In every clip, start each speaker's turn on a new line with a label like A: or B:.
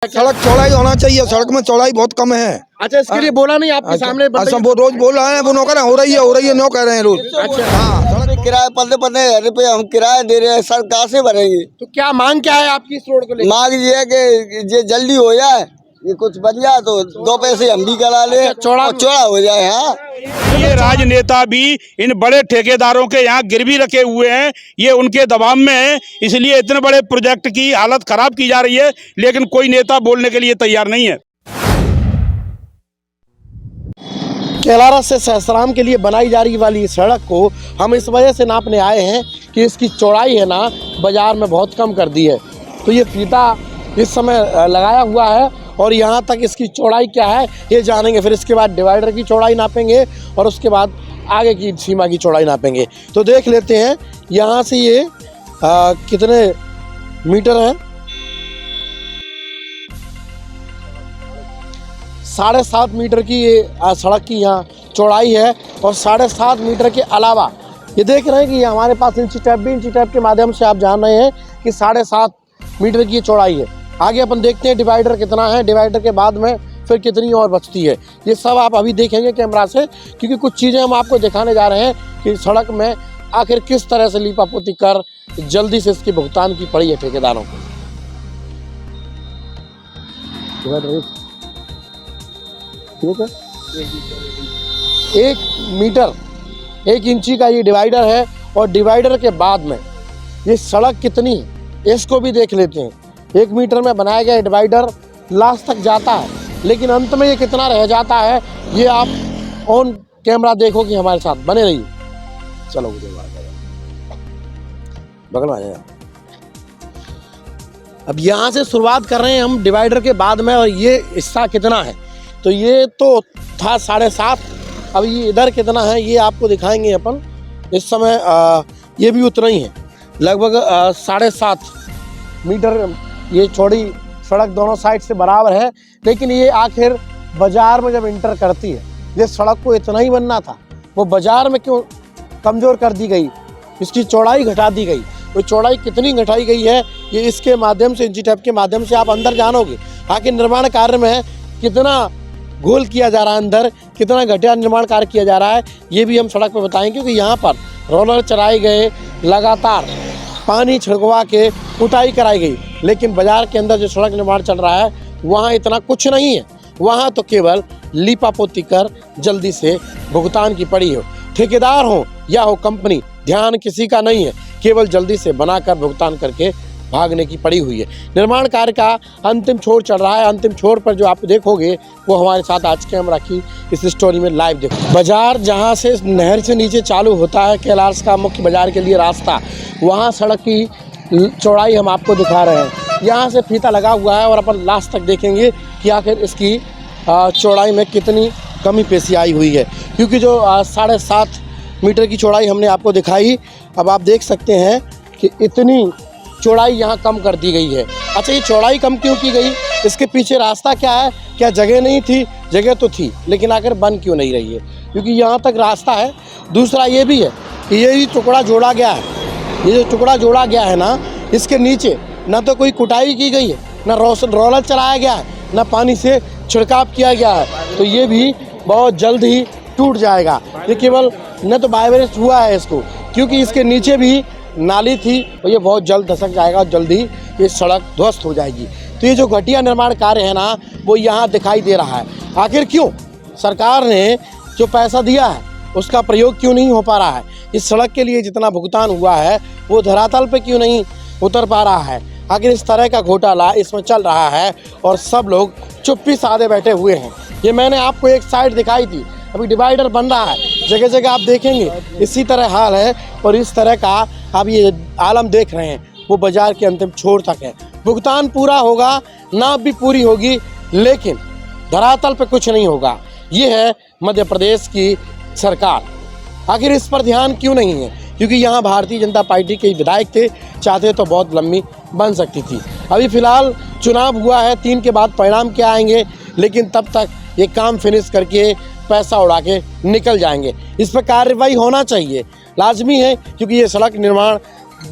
A: सड़क चौड़ाई होना चाहिए, सड़क में चौड़ाई बहुत कम है।
B: अच्छा, इसके लिए बोला नहीं आपके सामने?
A: अच्छा, वो रोज बोल रहे हैं, वो नो करें, हो रही है, नो कह रहे हैं रोज।
B: अच्छा,
A: हाँ, सड़क
C: किराया 15-15 रुपए हम किराया दे रहे हैं, सर कहाँ से भरेंगे?
B: तो क्या मांग क्या है आपकी इस रोड को लेकर?
C: मांग ये है कि ये जल्दी हो जाए, ये कुछ बन जाए तो 2 पैसे हम भी करा ले, चौड़ा हो जाए। हाँ,
D: ये राजनेता भी इन बड़े ठेकेदारों के यहाँ गिरवी रखे हुए हैं, ये उनके दबाव में है, इसलिए इतने बड़े प्रोजेक्ट की हालत खराब की जा रही है, लेकिन कोई नेता बोलने के लिए तैयार नहीं है।
B: कैलारस से सहसराम के लिए बनाई जा रही वाली सड़क को हम इस वजह से नापने आए हैं कि इसकी चौड़ाई है ना बाजार में बहुत कम कर दी है। तो ये फीता इस समय लगाया हुआ है और यहाँ तक इसकी चौड़ाई क्या है ये जानेंगे। फिर इसके बाद डिवाइडर की चौड़ाई नापेंगे और उसके बाद आगे की सीमा की चौड़ाई नापेंगे। तो देख लेते हैं यहाँ से ये कितने मीटर है। 7.5 मीटर की ये सड़क की यहाँ चौड़ाई है और 7.5 मीटर के अलावा ये देख रहे हैं कि ये हमारे पास इंची टेप के माध्यम से आप जान रहे हैं कि 7.5 मीटर की ये चौड़ाई है। आगे अपन देखते हैं डिवाइडर कितना है, डिवाइडर के बाद में फिर कितनी और बचती है। ये सब आप अभी देखेंगे कैमरा से, क्योंकि कुछ चीज़ें हम आपको दिखाने जा रहे हैं कि सड़क में आखिर किस तरह से लीपापोती कर जल्दी से इसकी भुगतान की पड़ी है ठेकेदारों को। 1 मीटर 1 इंची का ये डिवाइडर है और डिवाइडर के बाद में ये सड़क कितनी है इसको भी देख लेते हैं। 1 मीटर में बनाया गया डिवाइडर लास्ट तक जाता है, लेकिन अंत में ये कितना रह जाता है ये आप ऑन कैमरा देखो कि हमारे साथ बने रहिए। चलो बगल में आ जाए। अब यहाँ से शुरुआत कर रहे हैं हम डिवाइडर के बाद में, और ये हिस्सा कितना है तो ये तो था 7.5। अब ये इधर कितना है ये आपको दिखाएंगे अपन। इस समय ये भी उतना ही है, लगभग 7.5 मीटर ये चौड़ी सड़क दोनों साइड से बराबर है। लेकिन ये आखिर बाजार में जब इंटर करती है, ये सड़क को इतना ही बनना था, वो बाजार में क्यों कमज़ोर कर दी गई, इसकी चौड़ाई घटा दी गई। वो चौड़ाई कितनी घटाई गई है ये इसके माध्यम से, इंची टेप के माध्यम से आप अंदर जानोगे। आखिर निर्माण कार्य में कितना गोल किया जा रहा है, अंदर कितना घटिया निर्माण कार्य किया जा रहा है ये भी हम सड़क पर बताएंगे। क्योंकि यहाँ पर रोलर चलाए गए, लगातार पानी छिड़कवा के उठाई कराई गई, लेकिन बाजार के अंदर जो सड़क निर्माण चल रहा है वहाँ इतना कुछ नहीं है। वहाँ तो केवल लीपापोती कर जल्दी से भुगतान की पड़ी हो, ठेकेदार हो या हो कंपनी, ध्यान किसी का नहीं है, केवल जल्दी से बनाकर भुगतान करके भागने की पड़ी हुई है। निर्माण कार्य का अंतिम छोर चल रहा है। अंतिम छोर पर जो आप देखोगे वो हमारे साथ आज कैमरा की इस स्टोरी में लाइव देखो। बाजार जहां से नहर से नीचे चालू होता है कैलाश का मुख्य बाजार के लिए रास्ता, वहां सड़क की चौड़ाई हम आपको दिखा रहे हैं। यहाँ से फीता लगा हुआ है और अपन लास्ट तक देखेंगे कि आखिर इसकी चौड़ाई में कितनी कमी पेशी आई हुई है। क्योंकि जो 7.5 मीटर की चौड़ाई हमने आपको दिखाई, अब आप देख सकते हैं कि इतनी चौड़ाई यहाँ कम कर दी गई है। अच्छा, ये चौड़ाई कम क्यों की गई, इसके पीछे रास्ता क्या है? क्या जगह नहीं थी? जगह तो थी, लेकिन आखिर बन क्यों नहीं रही है? क्योंकि यहाँ तक रास्ता है। दूसरा ये भी है कि ये टुकड़ा जोड़ा गया है, ये जो टुकड़ा जोड़ा गया है ना, इसके नीचे ना तो कोई कुटाई की गई है, ना रोलर चलाया गया है, ना पानी से छिड़काव किया गया है। तो ये भी बहुत जल्द ही टूट जाएगा। ये केवल न तो वाइब्रेट हुआ है इसको, क्योंकि इसके नीचे भी नाली थी और ये बहुत जल्द धसक जाएगा और जल्दी ये सड़क ध्वस्त हो जाएगी। तो ये जो घटिया निर्माण कार्य है ना वो यहाँ दिखाई दे रहा है। आखिर क्यों सरकार ने जो पैसा दिया है उसका प्रयोग क्यों नहीं हो पा रहा है? इस सड़क के लिए जितना भुगतान हुआ है वो धरातल पे क्यों नहीं उतर पा रहा है? आखिर इस तरह का घोटाला इसमें चल रहा है और सब लोग चुप्पी साधे बैठे हुए हैं। ये मैंने आपको एक साइड दिखाई थी, अभी डिवाइडर बन रहा है, जगह जगह आप देखेंगे इसी तरह हाल है। और इस तरह का आप ये आलम देख रहे हैं वो बाजार के अंतिम छोर तक है। भुगतान पूरा होगा, नाप भी पूरी होगी, लेकिन धरातल पे कुछ नहीं होगा। ये है मध्य प्रदेश की सरकार। आखिर इस पर ध्यान क्यों नहीं है? क्योंकि यहाँ भारतीय जनता पार्टी के विधायक थे, चाहते तो बहुत लंबी बन सकती थी। अभी फिलहाल चुनाव हुआ है, 3 के बाद परिणाम क्या आएंगे, लेकिन तब तक ये काम फिनिश करके पैसा उड़ा के निकल जाएंगे। इस पर कार्रवाई होना चाहिए, लाजमी है, क्योंकि ये सड़क निर्माण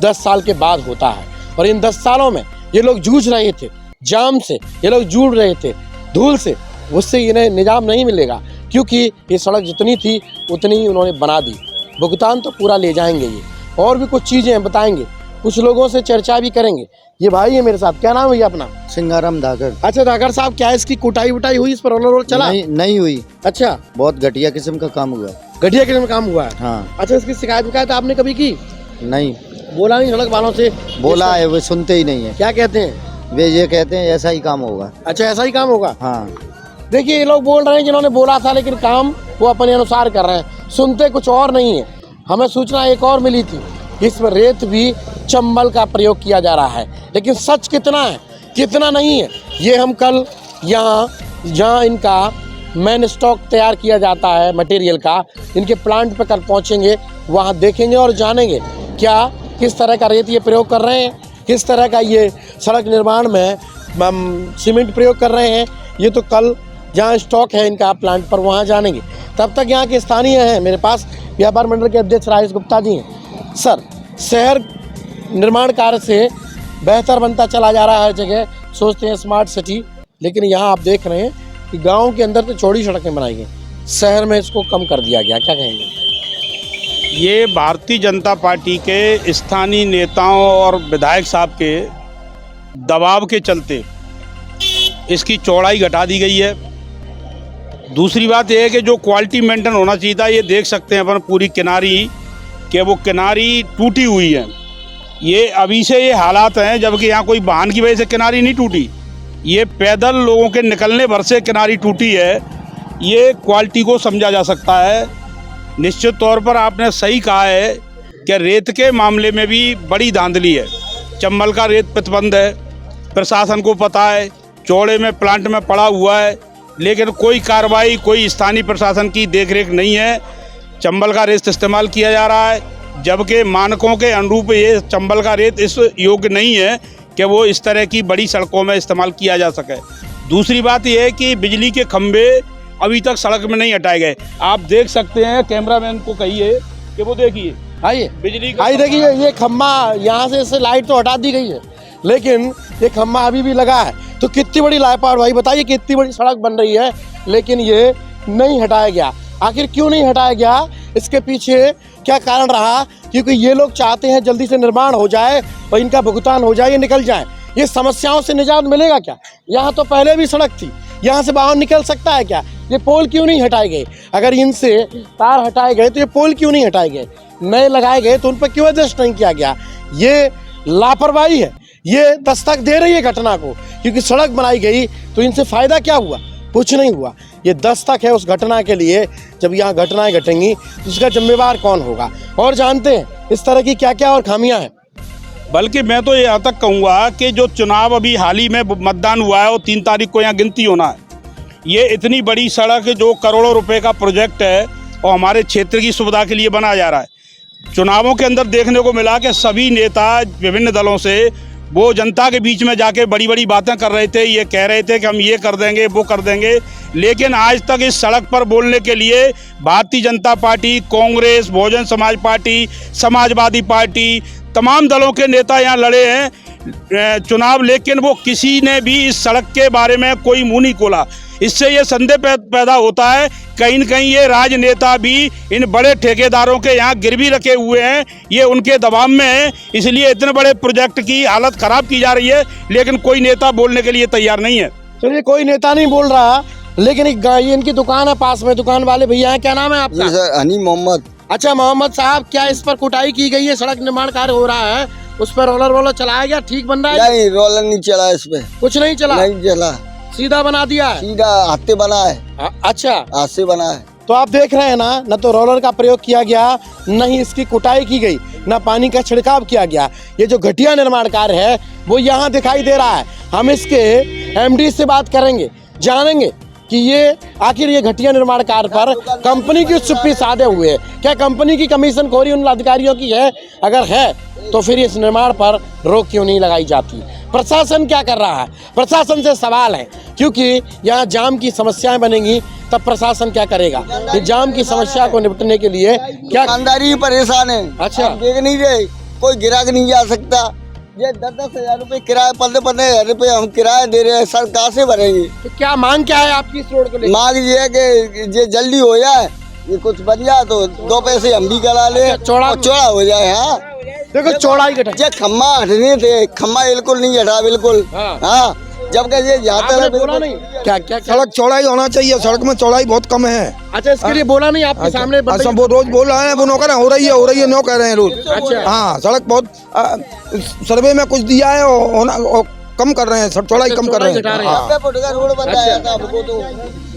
B: 10 साल के बाद होता है और इन 10 सालों में ये लोग जूझ रहे थे जाम से ये लोग जूझ रहे थे, धूल से, उससे इन्हें निजाम नहीं मिलेगा, क्योंकि ये सड़क जितनी थी उतनी ही उन्होंने बना दी। भुगतान तो पूरा ले जाएंगे ये, और भी कुछ चीज़ें बताएंगे, कुछ लोगों से चर्चा भी करेंगे। ये भाई है मेरे साथ, क्या नाम है ये अपना?
E: सिंगाराम धाकर।
B: अच्छा धाकर साहब, क्या इसकी कुटाई वुटाई हुई, इस पर रोलर रोल चला?
E: नहीं हुई।
B: अच्छा,
E: बहुत घटिया किस्म का काम हुआ।
B: घटिया किस्म का काम हुआ है।
E: हाँ।
B: अच्छा, इसकी शिकायत विकायत आपने कभी की?
E: नहीं,
B: बोला नहीं सड़क वालों से?
E: बोला है, वो सुनते ही नहीं है।
B: क्या कहते हैं?
E: वे ये कहते हैं ऐसा ही काम होगा।
B: अच्छा, ऐसा ही काम होगा।
E: हाँ,
B: देखिए ये लोग बोल रहे हैं जिन्होंने बोला था, लेकिन काम वो अपने अनुसार कर रहे हैं, सुनते कुछ और नहीं है। हमें सूचना एक और मिली थी, इसमें रेत भी चंबल का प्रयोग किया जा रहा है, लेकिन सच कितना है कितना नहीं है, ये हम कल यहाँ जहाँ इनका मेन स्टॉक तैयार किया जाता है मटेरियल का, इनके प्लांट पर कल पहुँचेंगे, वहाँ देखेंगे और जानेंगे क्या किस तरह का रेत ये प्रयोग कर रहे हैं, किस तरह का ये सड़क निर्माण में सीमेंट प्रयोग कर रहे हैं। ये तो कल जहाँ स्टॉक है इनका प्लांट पर, वहाँ जानेंगे। तब तक यहाँ के स्थानीय हैं, मेरे पास व्यापार मंडल के अध्यक्ष राजेश गुप्ता जी हैं। सर, शहर निर्माण कार्य से बेहतर बनता चला जा रहा है हर जगह, सोचते हैं स्मार्ट सिटी, लेकिन यहाँ आप देख रहे हैं कि गांव के अंदर तो चौड़ी सड़कें बनाई गई, शहर में इसको कम कर दिया गया। क्या कहेंगे?
D: ये भारतीय जनता पार्टी के स्थानीय नेताओं और विधायक साहब के दबाव के चलते इसकी चौड़ाई घटा दी गई है। दूसरी बात यह है कि जो क्वालिटी मेंटेन होना चाहिए था, ये देख सकते हैं अपन पूरी किनारी कि वो किनारी टूटी हुई है। ये अभी से ये हालात हैं, जबकि यहाँ कोई वाहन की वजह से किनारी नहीं टूटी, ये पैदल लोगों के निकलने भर से किनारी टूटी है। ये क्वालिटी को समझा जा सकता है। निश्चित तौर पर आपने सही कहा है कि रेत के मामले में भी बड़ी धांधली है। चंबल का रेत प्रतिबंध है, प्रशासन को पता है, चौड़े में प्लांट में पड़ा हुआ है, लेकिन कोई कार्रवाई, कोई स्थानीय प्रशासन की देखरेख नहीं है। चंबल का रेत इस्तेमाल किया जा रहा है, जबकि मानकों के अनुरूप ये चंबल का रेत इस योग्य नहीं है कि वो इस तरह की बड़ी सड़कों में इस्तेमाल किया जा सके। दूसरी बात यह है कि बिजली के खंभे अभी तक सड़क में नहीं हटाए गए। आप देख सकते हैं, कैमरामैन को कहिए कि वो देखिए,
B: आइए
D: बिजली
B: आइए देखिए, ये खम्भा यहाँ से इससे लाइट तो हटा दी गई है, लेकिन ये खम्भा अभी भी लगा है। तो कितनी बड़ी लापरवाही, बताइए, कितनी बड़ी सड़क बन रही है लेकिन ये नहीं हटाया गया। आखिर क्यों नहीं हटाया गया? इसके पीछे क्या कारण रहा? क्योंकि ये लोग चाहते हैं जल्दी से निर्माण हो जाए और इनका भुगतान हो जाए, ये निकल जाए। ये समस्याओं से निजात मिलेगा क्या? यहाँ तो पहले भी सड़क थी, यहाँ से वाहन निकल सकता है क्या? ये पोल क्यों नहीं हटाए गए? अगर इनसे तार हटाए गए तो ये पोल क्यों नहीं हटाए गए? नए लगाए गए तो उन पर क्यों एडजस्ट नहीं किया गया? ये लापरवाही है, ये दस्तक दे रही है घटना को, क्योंकि सड़क बनाई गई तो इनसे फायदा क्या हुआ? कुछ नहीं हुआ। ये दस्तक है उस घटना के लिए। जब यहाँ घटनाएं घटेंगी तो उसका जिम्मेवार कौन होगा? और जानते हैं इस तरह की क्या क्या और खामियां हैं।
D: बल्कि मैं तो यहाँ तक कहूँगा कि जो चुनाव अभी हाल ही में मतदान हुआ है, वो 3 तारीख को यहाँ गिनती होना है। ये इतनी बड़ी सड़क जो करोड़ों रुपए का प्रोजेक्ट है और हमारे क्षेत्र की सुविधा के लिए बनाया जा रहा है। चुनावों के अंदर देखने को मिला कि सभी नेता विभिन्न दलों से वो जनता के बीच में जाके बड़ी बड़ी बातें कर रहे थे, ये कह रहे थे कि हम ये कर देंगे, वो कर देंगे, लेकिन आज तक इस सड़क पर बोलने के लिए Bharatiya Janata party, Congress, Bahujan Samaj party, Samajwadi party, तमाम दलों के नेता यहाँ लड़े हैं चुनाव, लेकिन वो किसी ने भी इस सड़क के बारे में कोई मुंह नहीं खोला। इससे ये संदेह पैदा होता है कहीं न कहीं ये राजनेता भी इन बड़े ठेकेदारों के यहाँ गिरवी रखे हुए हैं, ये उनके दबाव में है, इसलिए इतने बड़े प्रोजेक्ट की हालत खराब की जा रही है, लेकिन कोई नेता बोलने के लिए तैयार नहीं है।
B: चलिए, कोई नेता नहीं बोल रहा, लेकिन ये इनकी दुकान है पास में, दुकान वाले भैया हैं, क्या नाम है आपका?
C: जी सर, हनी मोहम्मद।
B: अच्छा मोहम्मद साहब, क्या इस पर कुटाई की गई है? सड़क निर्माण कार्य हो रहा है, उस पर रोलर वोलर चलाया गया, ठीक बन रहा है?
C: नहीं, रोलर नहीं चला, इस पे
B: कुछ नहीं चला,
C: नहीं चला,
B: सीधा बना दिया है,
C: सीधा हाथे बना है।
B: अच्छा,
C: हाथ से बना है।
B: तो आप देख रहे हैं ना, न तो रोलर का प्रयोग किया गया, न ही इसकी कुटाई की गई, न पानी का छिड़काव किया गया। ये जो घटिया निर्माण कार्य है वो यहाँ दिखाई दे रहा है। हम इसके एमडी से बात करेंगे, जानेंगे कि ये आखिर ये घटिया निर्माण कार्य पर कंपनी की चुप्पी साधे हुए है। क्या कंपनी की कमीशन खोरी उन अधिकारियों की है? अगर है तो फिर इस निर्माण पर रोक क्यों नहीं लगाई जाती? प्रशासन क्या कर रहा है? प्रशासन से सवाल है, क्योंकि यहाँ जाम की समस्याएं बनेंगी तब प्रशासन क्या करेगा? ये जाम की समस्या को निपटने के लिए क्या
C: दुकानदारी परेशान है।
B: अच्छा,
C: देख नहीं रहे, कोई ग्राहक नहीं जा सकता, ये 10,000 रुपए किराया, 15,000 रुपए हम किराया दे रहे हैं सर, कहाँ से भरेंगे?
B: तो क्या मांग क्या है आपकी इस रोड को लेकर?
C: मांग ये है कि ये जल्दी हो जाए, ये कुछ बन जाए तो 2 पैसे हम भी करा ले,
B: चौड़ा
C: हो जाए। हाँ
B: देखो चौड़ाई घटा,
C: ये खम्मा हटने थे, खम्मा बिल्कुल नहीं हटा, बिल्कुल। हाँ जबकि ये जाता है
B: बोला नहीं क्या क्या क्या?
A: सड़क चौड़ाई होना चाहिए, सड़क में चौड़ाई बहुत कम है।
B: अच्छा इसके लिए बोला नहीं आपके सामने?
A: अच्छा वो रोज बोल रहे हैं, वो नौकर हो रही है नो कह रहे हैं रोज।
B: अच्छा
A: हाँ सड़क बहुत सर्वे में कुछ दिया है और कम कर रहे हैं, चौड़ाई कम कर रहे हैं। हाँ।
C: 90 फुट का रोड बताया था हमको तो।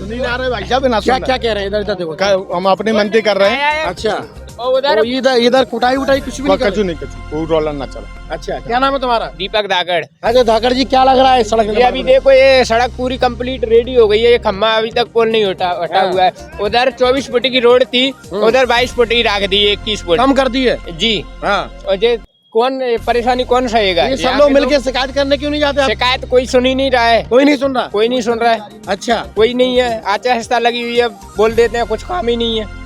F: नहीं आ रहे भाई साहब, ना
B: क्या क्या कह रहे हैं? इधर इधर देखो,
F: हम अपनी मनती कर रहे हैं।
B: अच्छा उधर इधर कुटाई उठाई कुछ भी नहीं कर
F: कचू नहीं कचू, कोई रोलर ना चला।
B: अच्छा क्या नाम है तुम्हारा?
G: दीपक धाकड़।
B: अच्छा धाकड़ जी, क्या लग रहा है सड़क?
G: ये अभी देखो, ये सड़क पूरी कंप्लीट रेडी हो गई है, ये खम्मा अभी तक पोल नहीं हटा हुआ है। उधर 24 फुट की रोड थी, उधर 22 फुट की रख दी, 21 फुट
B: कम कर दी है
G: जी।
B: हाँ।
G: और ये कौन परेशानी कौन सहेगा?
B: ये सब लोग मिलकर शिकायत करने क्यों नहीं जाते?
G: शिकायत कोई सुन ही नहीं रहा है,
B: कोई नहीं सुन रहा?
G: कोई नहीं सुन रहा है।
B: अच्छा
G: कोई नहीं है, आचार संहिता लगी हुई है, बोल देते हैं, कुछ काम ही नहीं है।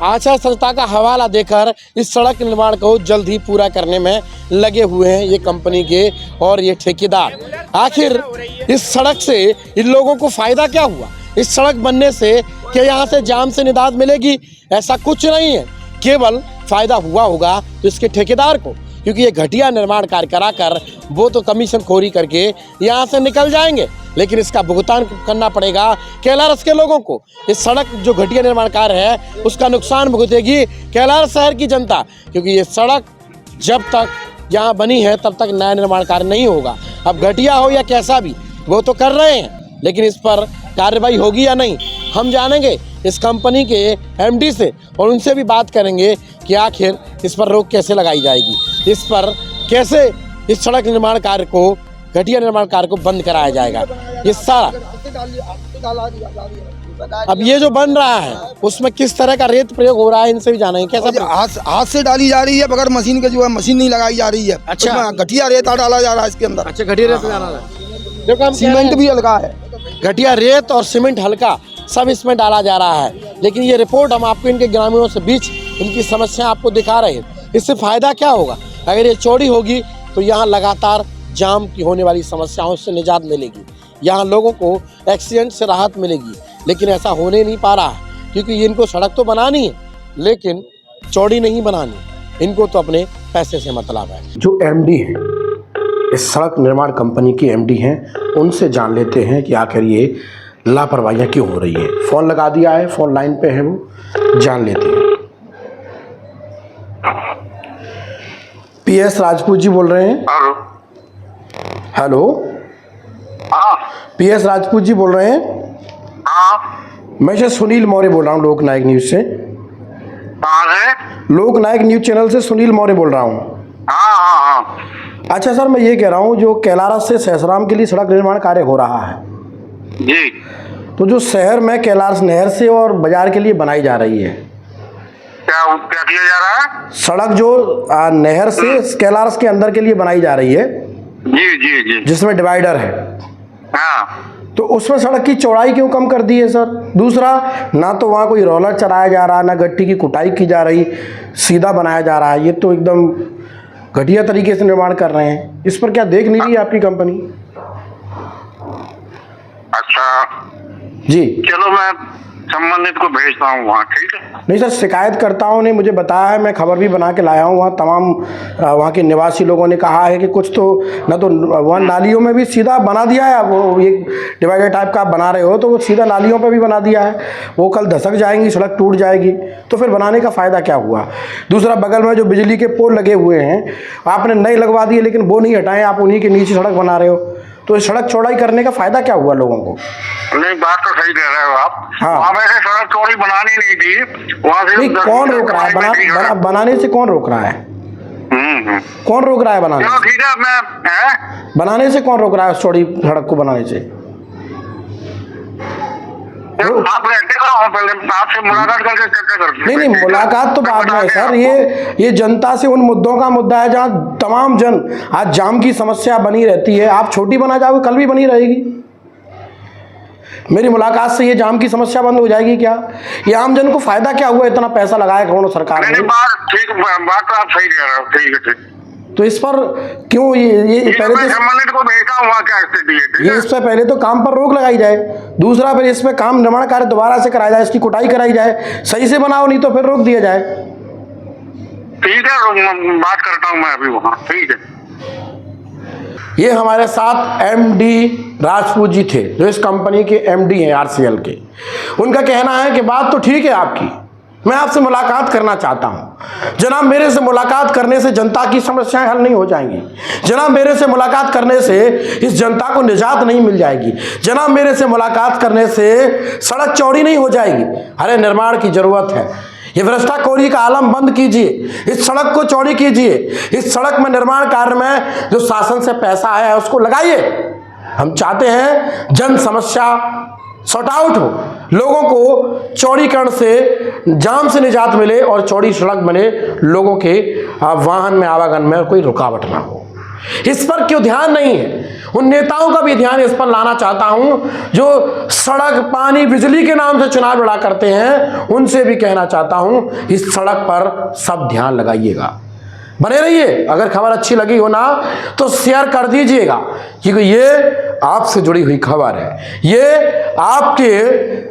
B: आचार संहिता का हवाला देकर इस सड़क निर्माण को जल्द ही पूरा करने में लगे हुए हैं ये कंपनी के और ये ठेकेदार। आखिर इस सड़क से इन लोगों को फायदा क्या हुआ? इस सड़क बनने से क्या यहाँ से जाम से निजात मिलेगी? ऐसा कुछ नहीं है, केवल फायदा हुआ होगा तो इसके ठेकेदार को, क्योंकि ये घटिया निर्माण कार्य कराकर वो तो कमीशन खोरी करके यहाँ से निकल जाएंगे, लेकिन इसका भुगतान करना पड़ेगा कैलारस के लोगों को। इस सड़क जो घटिया निर्माण कार्य है उसका नुकसान भुगतेगी कैलारस शहर की जनता, क्योंकि ये सड़क जब तक यहाँ बनी है तब तक नया निर्माण कार्य नहीं होगा। अब घटिया हो या कैसा भी, वो तो कर रहे हैं, लेकिन इस पर कार्रवाई होगी या नहीं हम जानेंगे इस कंपनी के एमडी से, और उनसे भी बात करेंगे कि आखिर इस पर रोक कैसे लगाई जाएगी, इस पर कैसे इस सड़क निर्माण कार्य को, घटिया निर्माण कार्य को बंद कराया जाएगा। ये सारा अब ये जो बन रहा है उसमें किस तरह का रेत प्रयोग हो रहा है इनसे भी जानेंगे। कैसा
A: हाथ से डाली जा रही है, बगैर मशीन के जो है, मशीन नहीं लगाई जा रही है।
B: अच्छा।
A: उसमें घटिया रेत डाला जा रहा है इसके अंदर।
B: अच्छा घटिया रेत डाला है, देखो हम
A: सीमेंट भी हल्का है,
B: घटिया रेत और सीमेंट हल्का सब इसमें डाला जा रहा है। लेकिन ये रिपोर्ट हम आपको इनके ग्रामीणों से बीच इनकी समस्या आपको दिखा रहे हैं। इससे फायदा क्या होगा? अगर ये चौड़ी होगी तो यहाँ लगातार जाम की होने वाली समस्याओं से निजात मिलेगी, यहाँ लोगों को एक्सीडेंट से राहत मिलेगी, लेकिन ऐसा होने नहीं पा रहा है क्योंकि इनको सड़क तो बनानी है लेकिन चौड़ी नहीं बनानी, इनको तो अपने पैसे से मतलब है। जो एमडी हैं, इस सड़क निर्माण कंपनी के एमडी हैं, उनसे जान लेते हैं कि आखिर ये लापरवाहियाँ क्यों हो रही है। फ़ोन लगा दिया है, फ़ोन लाइन पे है, वो जान लेते हैं। PS राजपूत जी बोल रहे हैं? हेलो, PS राजपूत जी बोल रहे हैं? मैं सर सुनील मौर्य बोल रहा हूँ, लोक नायक न्यूज़ से। लोक नायक न्यूज़ चैनल से सुनील मौर्य बोल रहा हूँ। अच्छा सर, मैं ये कह रहा हूँ, जो कैलारस से सहसराम के लिए सड़क निर्माण कार्य हो रहा है
H: जी,
B: तो जो शहर में कैलारस नहर से और बाजार के लिए बनाई जा रही है,
H: क्या किया जा रहा है?
B: सड़क जो नहर से कैलारस के अंदर के लिए बनाई जा रही है,
H: जी जी जी,
B: जिसमें डिवाइडर है,
H: हाँ,
B: तो उसमें सड़क की चौड़ाई क्यों कम कर दी है सर? दूसरा, ना तो वहाँ कोई रोलर चलाया जा रहा, ना गट्टी की कुटाई की जा रही, सीधा बनाया जा रहा है। ये तो एकदम घटिया तरीके से निर्माण कर रहे हैं। इस पर क्या देख नहीं रही है आपकी कंपनी?
H: अच्छा
B: जी,
H: चलो मैं संबंधित को भेजता हूँ वहाँ, ठीक है?
B: नहीं सर, शिकायतकर्ताओं ने मुझे बताया है, मैं खबर भी बना के लाया हूँ। वहाँ तमाम वहाँ के निवासी लोगों ने कहा है कि कुछ तो न तो वहाँ नालियों में भी सीधा बना दिया है, वो एक डिवाइडर टाइप का आप बना रहे हो तो वो सीधा नालियों पे भी बना दिया है, वो कल धसक जाएंगी, सड़क टूट जाएगी, तो फिर बनाने का फ़ायदा क्या हुआ? दूसरा, बगल में जो बिजली के पोल लगे हुए हैं आपने नए लगवा दिए, लेकिन वो नहीं हटाए, आप उन्हीं के नीचे सड़क बना रहे हो, तो सड़क चौड़ाई करने का फ़ायदा क्या हुआ लोगों को?
H: नहीं, बात तो सही कह रहे हो आप।
B: हाँ।
H: वहाँ वैसे सड़क चौड़ी बनानी नहीं थी, वहाँ से
B: नहीं, कौन रोक रहा है? बनाने से कौन रोक रहा है? कौन रोक रहा है बनाने?
H: चलो ठीक है, मैं
B: बनाने से कौन रोक रहा है? चौड़ी सड़क को बनाने से
H: आप रहते हो, पहले आपसे मुलाकात करके चर्चा करते।
B: नहीं, मुलाकात तो बाद में सर, ये जनता से उन मुद्दों का मुद्दा है जहाँ तमाम जन आज जाम की समस्या बनी रहती है। आप छोटी बना जाओगे, कल भी बनी रहेगी। मेरी मुलाकात से ये जाम की समस्या बंद हो जाएगी क्या? ये आम जन को फायदा क्या हुआ? इतना पैसा लगाया करोड़ों सरकार ने।
H: बात ठीक, बात तो आप सही कह रहे हो, ठीक है, ठीक।
B: तो इस पर क्यों ये पहले तो
H: संबंधित को भेजा हुआ क्या स्थिति है, ठीक
B: ये
H: है?
B: इस पे पहले तो काम पर रोक लगाई जाए, दूसरा फिर इस पे काम निर्माण कार्य दोबारा से कराया जाए, इसकी कुटाई कराई जाए, सही से बनाओ, नहीं तो फिर रोक दिया जाए।
H: ठीक है, बात करता हूँ मैं अभी वहाँ, ठीक है।
B: ये हमारे साथ एमडी राजपूत जी थे, जो इस कंपनी के एमडी हैं आरसीएल के। उनका कहना है कि बात तो ठीक है आपकी, मैं आपसे मुलाकात करना चाहता हूं। जनाब, मेरे से मुलाकात करने से जनता की समस्याएं हल नहीं हो जाएंगी। जनाब, मेरे से मुलाकात करने से इस जनता को निजात नहीं मिल जाएगी। जनाब, मेरे से मुलाकात करने से सड़क चौड़ी नहीं हो जाएगी। अरे निर्माण की जरूरत है, ये भ्रष्टाखोरी का आलम बंद कीजिए, इस सड़क को चौड़ी कीजिए, इस सड़क में निर्माण कार्य में जो शासन से पैसा आया है उसको लगाइए। हम चाहते हैं जन समस्या सॉर्ट आउट हो, लोगों को चौड़ीकरण से जाम से निजात मिले और चौड़ी सड़क बने, लोगों के वाहन में आवागमन में कोई रुकावट ना हो। इस पर क्यों ध्यान नहीं है? उन नेताओं का भी ध्यान इस पर लाना चाहता हूं जो सड़क, पानी, बिजली के नाम से चुनाव लड़ा करते हैं। उनसे भी कहना चाहता हूं इस सड़क पर सब ध्यान लगाइएगा। बने रहिए, अगर खबर अच्छी लगी हो ना तो शेयर कर दीजिएगा, क्योंकि ये आपसे जुड़ी हुई खबर है, ये आपके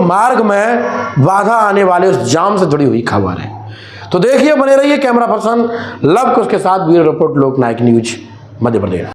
B: मार्ग में बाधा आने वाले उस जाम से जुड़ी हुई खबर है। तो देखिए, बने रहिए। कैमरा पर्सन लव कुश के साथ ब्यूरो रिपोर्ट, लोकनायक न्यूज, मध्य प्रदेश।